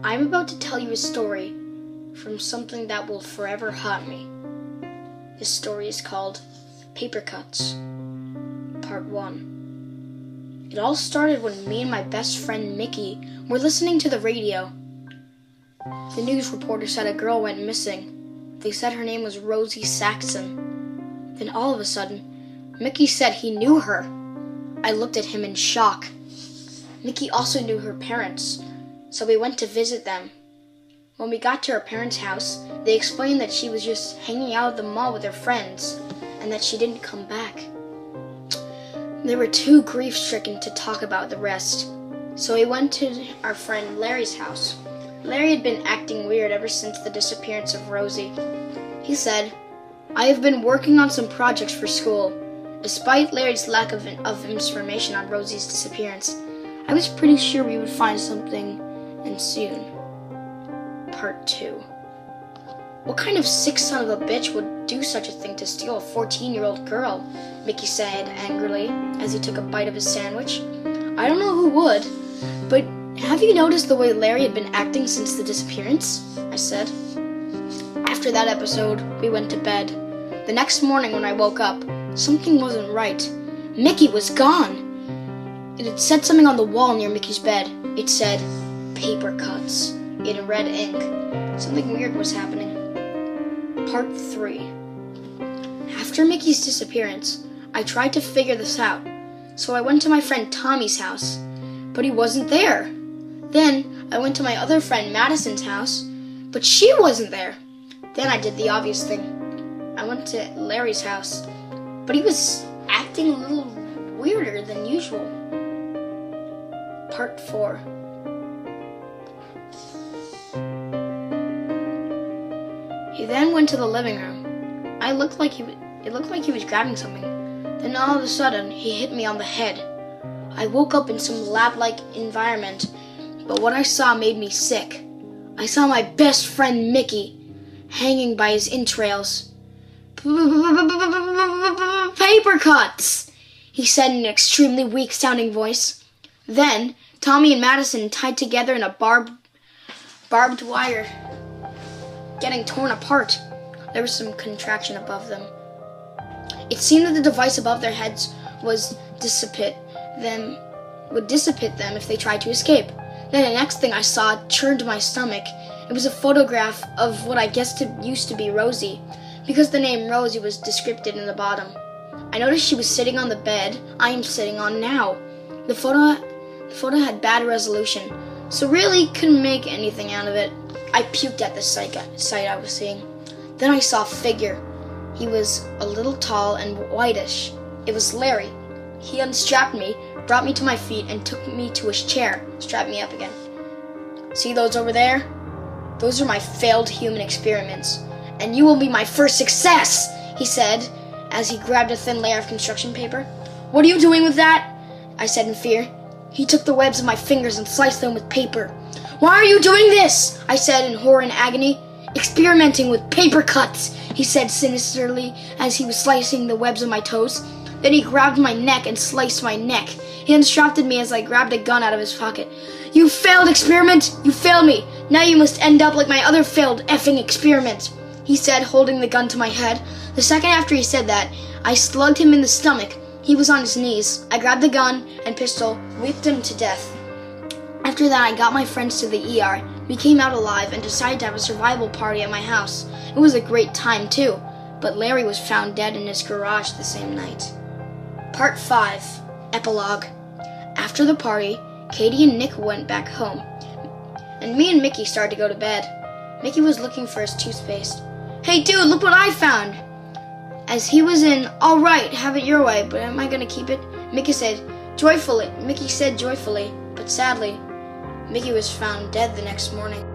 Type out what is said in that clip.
I'm about to tell you a story from something that will forever haunt me. This story is called Papercuts, Part 1. It all started when me and my best friend Mickey were listening to the radio. The news reporter said a girl went missing. They said her name was Rosie Saxon. Then all of a sudden, Mickey said he knew her. I looked at him in shock. Mickey also knew her parents, so we went to visit them. When we got to her parents' house, they explained that she was just hanging out at the mall with her friends, and that she didn't come back. They were too grief-stricken to talk about the rest, so we went to our friend Larry's house. Larry had been acting weird ever since the disappearance of Rosie. He said, "I have been working on some projects for school." Despite Larry's lack of information on Rosie's disappearance, I was pretty sure we would find something, and soon. Part 2. What kind of sick son of a bitch would do such a thing to steal a 14-year-old girl? Mickey said angrily as he took a bite of his sandwich. I don't know who would, but have you noticed the way Larry had been acting since the disappearance? I said. After that episode, we went to bed. The next morning when I woke up, something wasn't right. Mickey was gone. It had said something on the wall near Mickey's bed. It said, Papercuts, in red ink. Something weird was happening. Part 3. After Mickey's disappearance, I tried to figure this out. So I went to my friend Tommy's house, but he wasn't there. Then I went to my other friend Madison's house, but she wasn't there. Then I did the obvious thing. I went to Larry's house, but he was acting a little weirder than usual. Part 4. He then went to the living room. It looked like he was grabbing something. Then all of a sudden, he hit me on the head. I woke up in some lab-like environment, but what I saw made me sick. I saw my best friend Mickey hanging by his entrails. Papercuts, he said in an extremely weak-sounding voice. Then, Tommy and Madison tied together in a barbed wire, getting torn apart. There was some contraction above them. It seemed that the device above their heads would dissipate them if they tried to escape. Then the next thing I saw churned my stomach. It was a photograph of what I guessed used to be Rosie, because the name Rosie was descripted in the bottom. I noticed she was sitting on the bed I am sitting on now. The photo had bad resolution, so really couldn't make anything out of it. I puked at the sight I was seeing. Then I saw a figure. He was a little tall and whitish. It was Larry. He unstrapped me, brought me to my feet, and took me to his chair, strapped me up again. See those over there? Those are my failed human experiments, and you will be my first success, he said, as he grabbed a thin layer of construction paper. What are you doing with that? I said in fear. He took the webs of my fingers and sliced them with paper. Why are you doing this? I said in horror and agony. Experimenting with paper cuts, he said sinisterly as he was slicing the webs of my toes. Then he grabbed my neck and sliced my neck. He unstrapped me as I grabbed a gun out of his pocket. You failed experiment! You failed me! Now you must end up like my other failed effing experiments, he said, holding the gun to my head. The second after he said that, I slugged him in the stomach. He was on his knees. I grabbed the gun and pistol, whipped him to death. After that, I got my friends to the ER. We came out alive and decided to have a survival party at my house. It was a great time too, but Larry was found dead in his garage the same night. Part 5. Epilogue. After the party, Katie and Nick went back home, and me and Mickey started to go to bed. Mickey was looking for his toothpaste. Hey dude, look what I found! As he was in, all right, have it your way, but am I gonna keep it? Mickey said joyfully, but sadly, Mickey was found dead the next morning.